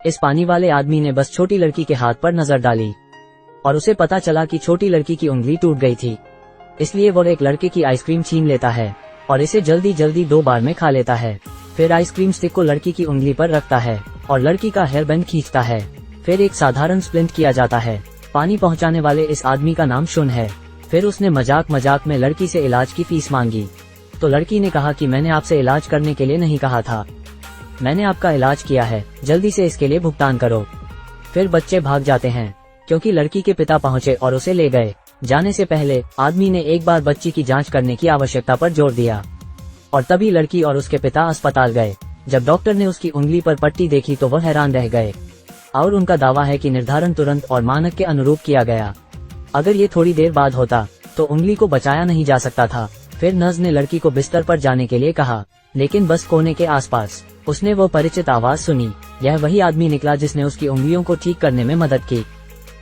इस पानी वाले आदमी ने बस छोटी लड़की के हाथ पर नजर डाली और उसे पता चला कि छोटी लड़की की उंगली टूट गई थी। इसलिए वो एक लड़के की आइसक्रीम छीन लेता है और इसे जल्दी जल्दी 2 बार में खा लेता है। फिर आइसक्रीम स्टिक को लड़की की उंगली पर रखता है और लड़की का हेयर बैंड खींचता है। फिर एक साधारण स्प्लिंट किया जाता है। पानी पहुंचाने वाले इस आदमी का नाम शुन है। फिर उसने मजाक मजाक में लड़की से इलाज की फीस मांगी, तो लड़की ने कहा कि मैंने आपसे इलाज करने के लिए नहीं कहा था, मैंने आपका इलाज किया है, जल्दी से इसके लिए भुगतान करो। फिर बच्चे भाग जाते हैं क्योंकि लड़की के पिता पहुंचे और उसे ले गए। जाने से पहले आदमी ने एक बार बच्ची की जांच करने की आवश्यकता पर जोर दिया और तभी लड़की और उसके पिता अस्पताल गए। जब डॉक्टर ने उसकी उंगली पर पट्टी देखी तो वह हैरान रह गए और उनका दावा है कि निर्धारण तुरंत और मानक के अनुरूप किया गया। अगर ये थोड़ी देर बाद होता तो उंगली को बचाया नहीं जा सकता था। फिर नर्स ने लड़की को बिस्तर पर जाने के लिए कहा, लेकिन बस कोने के आसपास उसने वो परिचित आवाज सुनी। यह वही आदमी निकला जिसने उसकी उंगलियों को ठीक करने में मदद की।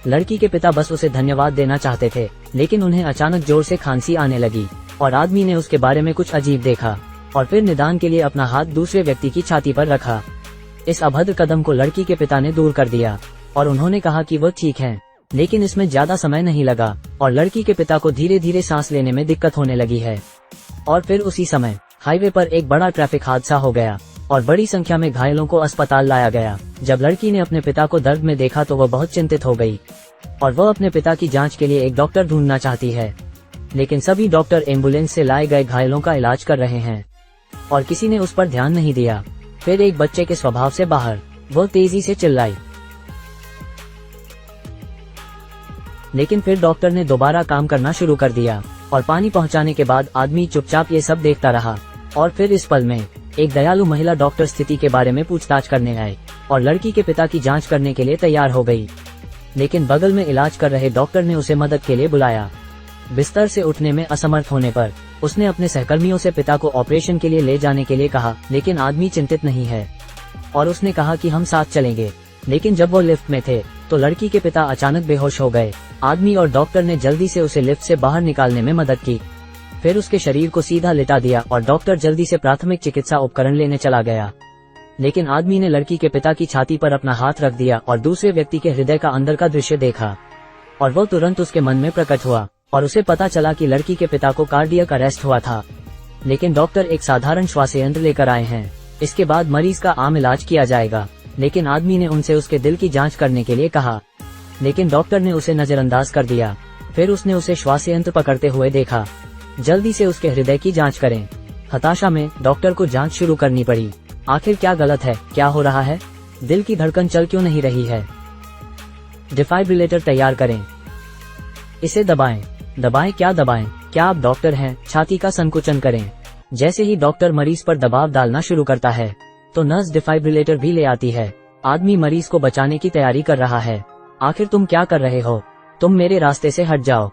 लड़की के पिता बस उसे धन्यवाद देना चाहते थे, लेकिन उन्हें अचानक जोर से खांसी आने लगी और आदमी ने उसके बारे में कुछ अजीब देखा और फिर निदान के लिए अपना हाथ दूसरे व्यक्ति की छाती पर रखा। इस अभद्र कदम को लड़की के पिता ने दूर कर दिया और उन्होंने कहा कि वो ठीक हैं, लेकिन इसमें ज्यादा समय नहीं लगा और लड़की के पिता को धीरे धीरे सांस लेने में दिक्कत होने लगी है। और फिर उसी समय हाईवे पर एक बड़ा ट्रैफिक हादसा हो गया और बड़ी संख्या में घायलों को अस्पताल लाया गया। जब लड़की ने अपने पिता को दर्द में देखा तो वह बहुत चिंतित हो गई और वह अपने पिता की जांच के लिए एक डॉक्टर ढूंढना चाहती है, लेकिन सभी डॉक्टर एम्बुलेंस से लाए गए घायलों का इलाज कर रहे हैं और किसी ने उस पर ध्यान नहीं दिया। फिर एक बच्चे के स्वभाव से बाहर वो तेजी से चिल्लाई, लेकिन फिर डॉक्टर ने दोबारा काम करना शुरू कर दिया और पानी पहुंचाने के बाद आदमी चुपचाप ये सब देखता रहा। और फिर इस पल में एक दयालु महिला डॉक्टर स्थिति के बारे में पूछताछ करने आए और लड़की के पिता की जांच करने के लिए तैयार हो गई, लेकिन बगल में इलाज कर रहे डॉक्टर ने उसे मदद के लिए बुलाया। बिस्तर से उठने में असमर्थ होने पर उसने अपने सहकर्मियों से पिता को ऑपरेशन के लिए ले जाने के लिए कहा, लेकिन आदमी चिंतित नहीं है और उसने कहा कि हम साथ चलेंगे। लेकिन जब वो लिफ्ट में थे तो लड़की के पिता अचानक बेहोश हो गए। आदमी और डॉक्टर ने जल्दी से उसे लिफ्ट से बाहर निकालने में मदद की। फिर उसके शरीर को सीधा लिटा दिया और डॉक्टर जल्दी से प्राथमिक चिकित्सा उपकरण लेने चला गया। लेकिन आदमी ने लड़की के पिता की छाती पर अपना हाथ रख दिया और दूसरे व्यक्ति के हृदय का अंदर का दृश्य देखा और वो तुरंत उसके मन में प्रकट हुआ और उसे पता चला कि लड़की के पिता को कार्डियक अरेस्ट हुआ था, लेकिन डॉक्टर एक साधारण श्वास यंत्र लेकर आए हैं। इसके बाद मरीज का आम इलाज किया जाएगा। लेकिन आदमी ने उनसे उसके दिल की जांच करने के लिए कहा, लेकिन डॉक्टर ने उसे नजरअंदाज कर दिया। फिर उसने उसे श्वास यंत्र पकड़ते हुए देखा। जल्दी से उसके हृदय की जांच करें। हताशा में डॉक्टर को जांच शुरू करनी पड़ी। आखिर क्या गलत है, क्या हो रहा है, दिल की धड़कन चल क्यों नहीं रही है? डिफाइब्रिलेटर तैयार करें, इसे दबाएं। दबाएं, क्या दबाएं? क्या आप डॉक्टर हैं? छाती का संकुचन करें। जैसे ही डॉक्टर मरीज पर दबाव डालना शुरू करता है तो नर्स डिफाइब्रिलेटर भी ले आती है। आदमी मरीज को बचाने की तैयारी कर रहा है। आखिर तुम क्या कर रहे हो? तुम मेरे रास्ते से हट जाओ।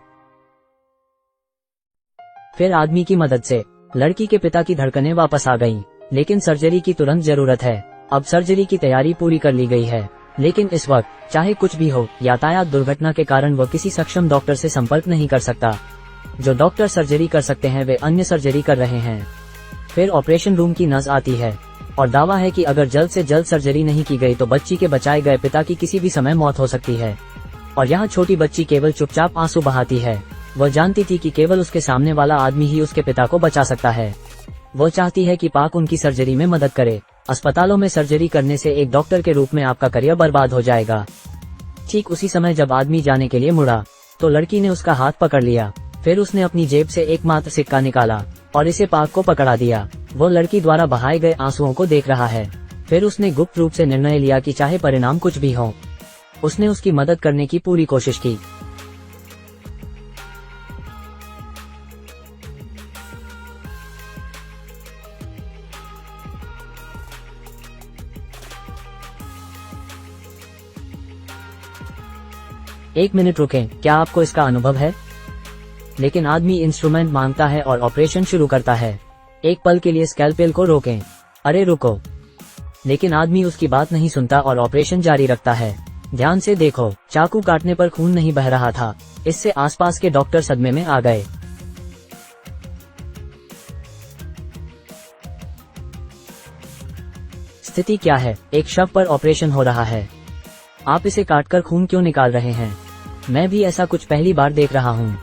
फिर आदमी की मदद से लड़की के पिता की धड़कनें वापस आ गईं, लेकिन सर्जरी की तुरंत जरूरत है। अब सर्जरी की तैयारी पूरी कर ली गई है, लेकिन इस वक्त चाहे कुछ भी हो, यातायात दुर्घटना के कारण वह किसी सक्षम डॉक्टर से संपर्क नहीं कर सकता। जो डॉक्टर सर्जरी कर सकते हैं वे अन्य सर्जरी कर रहे हैं। फिर ऑपरेशन रूम की नर्स आती है और दावा है कि अगर जल्द से जल्द सर्जरी नहीं की गई तो बच्ची के बचाए गए पिता की किसी भी समय मौत हो सकती है। और यहाँ छोटी बच्ची केवल चुपचाप आंसू बहाती है। वह जानती थी कि केवल उसके सामने वाला आदमी ही उसके पिता को बचा सकता है। वो चाहती है कि पाक उनकी सर्जरी में मदद करे। अस्पतालों में सर्जरी करने से एक डॉक्टर के रूप में आपका करियर बर्बाद हो जाएगा। ठीक उसी समय जब आदमी जाने के लिए मुड़ा तो लड़की ने उसका हाथ पकड़ लिया। फिर उसने अपनी जेब से एकमात्र सिक्का निकाला और इसे पाक को पकड़ा दिया। वो लड़की द्वारा बहाए गए आंसुओं को देख रहा है। फिर उसने गुप्त रूप से निर्णय लिया कि चाहे परिणाम कुछ भी हो, उसने उसकी मदद करने की पूरी कोशिश की। एक मिनट रुकें, क्या आपको इसका अनुभव है? लेकिन आदमी इंस्ट्रूमेंट मांगता है और ऑपरेशन शुरू करता है। एक पल के लिए स्कैल्पेल को रोकें। अरे रुको। लेकिन आदमी उसकी बात नहीं सुनता और ऑपरेशन जारी रखता है। ध्यान से देखो, चाकू काटने पर खून नहीं बह रहा था। इससे आसपास के डॉक्टर सदमे में आ गए। स्थिति क्या है? एक शव पर ऑपरेशन हो रहा है। आप इसे काटकर खून क्यों निकाल रहे हैं? मैं भी ऐसा कुछ पहली बार देख रहा हूँ।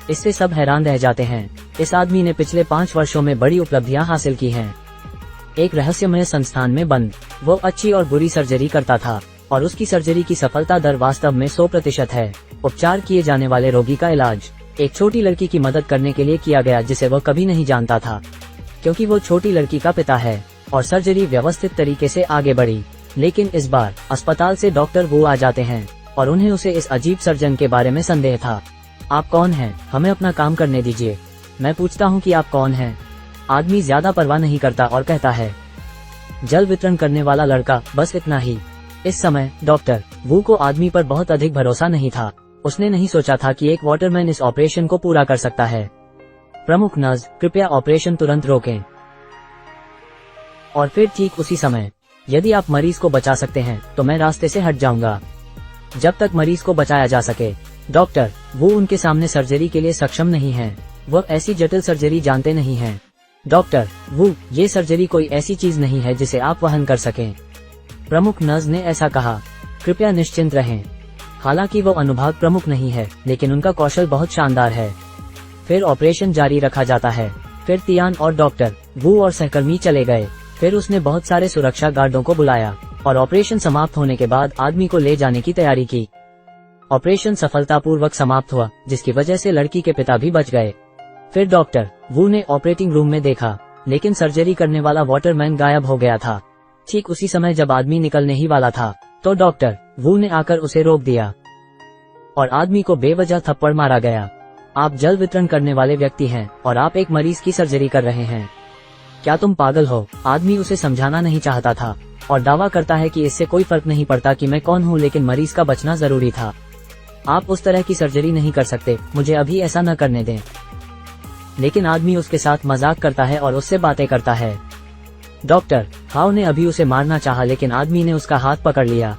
इससे सब हैरान रह जाते हैं। इस आदमी ने पिछले 5 वर्षों में बड़ी उपलब्धियां हासिल की हैं। एक रहस्यमय संस्थान में बंद, वो अच्छी और बुरी सर्जरी करता था और उसकी सर्जरी की सफलता दर वास्तव में 100% है। उपचार किए जाने वाले रोगी का इलाज एक छोटी लड़की की मदद करने के लिए किया गया जिसे वह कभी नहीं जानता था, क्योंकि वो छोटी लड़की का पिता है। और सर्जरी व्यवस्थित तरीके से आगे बढ़ी। लेकिन इस बार अस्पताल से डॉक्टर वो आ जाते हैं और उन्हें उसे इस अजीब सर्जन के बारे में संदेह था। आप कौन हैं? हमें अपना काम करने दीजिए। मैं पूछता हूँ कि आप कौन हैं? आदमी ज्यादा परवाह नहीं करता और कहता है, जल वितरण करने वाला लड़का, बस इतना ही। इस समय डॉक्टर वू को आदमी पर बहुत अधिक भरोसा नहीं था। उसने नहीं सोचा था कि एक वाटरमैन इस ऑपरेशन को पूरा कर सकता है। प्रमुख नर्स, कृपया ऑपरेशन तुरंत रोकें। और फिर ठीक उसी समय, यदि आप मरीज को बचा सकते हैं तो मैं रास्ते से हट जाऊंगा जब तक मरीज को बचाया जा सके। डॉक्टर वो उनके सामने सर्जरी के लिए सक्षम नहीं है। वह ऐसी जटिल सर्जरी जानते नहीं हैं। डॉक्टर वो, ये सर्जरी कोई ऐसी चीज नहीं है जिसे आप वहन कर सकें। प्रमुख नर्स ने ऐसा कहा। कृपया निश्चिंत रहें। हालांकि वो अनुभाग प्रमुख नहीं है, लेकिन उनका कौशल बहुत शानदार है। फिर ऑपरेशन जारी रखा जाता है। फिर तियान और डॉक्टर वू और सहकर्मी चले गए। फिर उसने बहुत सारे सुरक्षा गार्डों को बुलाया और ऑपरेशन समाप्त होने के बाद आदमी को ले जाने की तैयारी की। ऑपरेशन सफलतापूर्वक समाप्त हुआ, जिसकी वजह से लड़की के पिता भी बच गए। फिर डॉक्टर वू ने ऑपरेटिंग रूम में देखा, लेकिन सर्जरी करने वाला वाटरमैन गायब हो गया था। ठीक उसी समय जब आदमी निकलने ही वाला था, तो डॉक्टर वू ने आकर उसे रोक दिया और आदमी को बेवजह थप्पड़ मारा गया। आप जल वितरण करने वाले व्यक्ति हैं और आप एक मरीज की सर्जरी कर रहे हैं। क्या तुम पागल हो? आदमी उसे समझाना नहीं चाहता था और दावा करता है कि इससे कोई फर्क नहीं पड़ता कि मैं कौन हूँ, लेकिन मरीज का बचना जरूरी था। आप उस तरह की सर्जरी नहीं कर सकते, मुझे अभी ऐसा न करने दें। लेकिन आदमी उसके साथ मजाक करता है और उससे बातें करता है। डॉक्टर हाउ ने अभी उसे मारना चाहा, लेकिन आदमी ने उसका हाथ पकड़ लिया।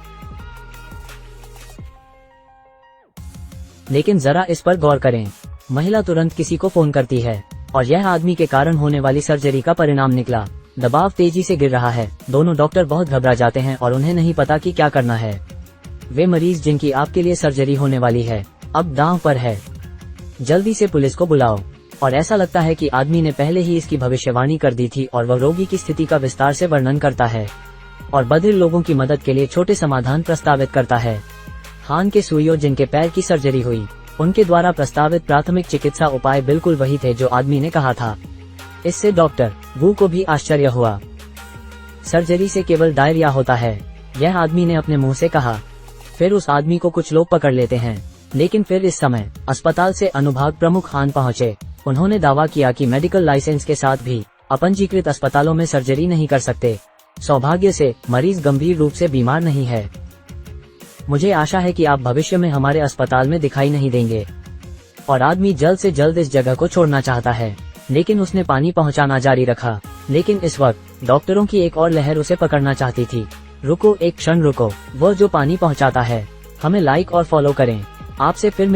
लेकिन जरा इस पर गौर करें। महिला तुरंत किसी को फोन करती है और यह आदमी के कारण होने वाली सर्जरी का परिणाम निकला। दबाव तेजी से गिर रहा है। दोनों डॉक्टर बहुत घबरा जाते हैं और उन्हें नहीं पता कि क्या करना है। वे मरीज जिनकी आपके लिए सर्जरी होने वाली है, अब दांव पर है। जल्दी से पुलिस को बुलाओ। और ऐसा लगता है कि आदमी ने पहले ही इसकी भविष्यवाणी कर दी थी और वह रोगी की स्थिति का विस्तार से वर्णन करता है और बधिर लोगों की मदद के लिए छोटे समाधान प्रस्तावित करता है। हान के सुइयों जिनके पैर की सर्जरी हुई, उनके द्वारा प्रस्तावित प्राथमिक चिकित्सा उपाय बिल्कुल वही थे जो आदमी ने कहा था। इससे डॉक्टर वू को भी आश्चर्य हुआ। सर्जरी से केवल डायरिया होता है, यह आदमी ने अपने मुंह से कहा। फिर उस आदमी को कुछ लोग पकड़ लेते हैं, लेकिन फिर इस समय अस्पताल से अनुभाग प्रमुख हान पहुंचे। उन्होंने दावा किया कि मेडिकल लाइसेंस के साथ भी अपंजीकृत अस्पतालों में सर्जरी नहीं कर सकते। सौभाग्य से मरीज गंभीर रूप से बीमार नहीं है। मुझे आशा है कि आप भविष्य में हमारे अस्पताल में दिखाई नहीं देंगे। और आदमी जल्द से जल्द इस जगह को छोड़ना चाहता है, लेकिन उसने पानी पहुंचाना जारी रखा। लेकिन इस वक्त डॉक्टरों की एक और लहर उसे पकड़ना चाहती थी। रुको, एक क्षण रुको, वह जो पानी पहुंचाता है। हमें लाइक और फॉलो करें। आपसे फिर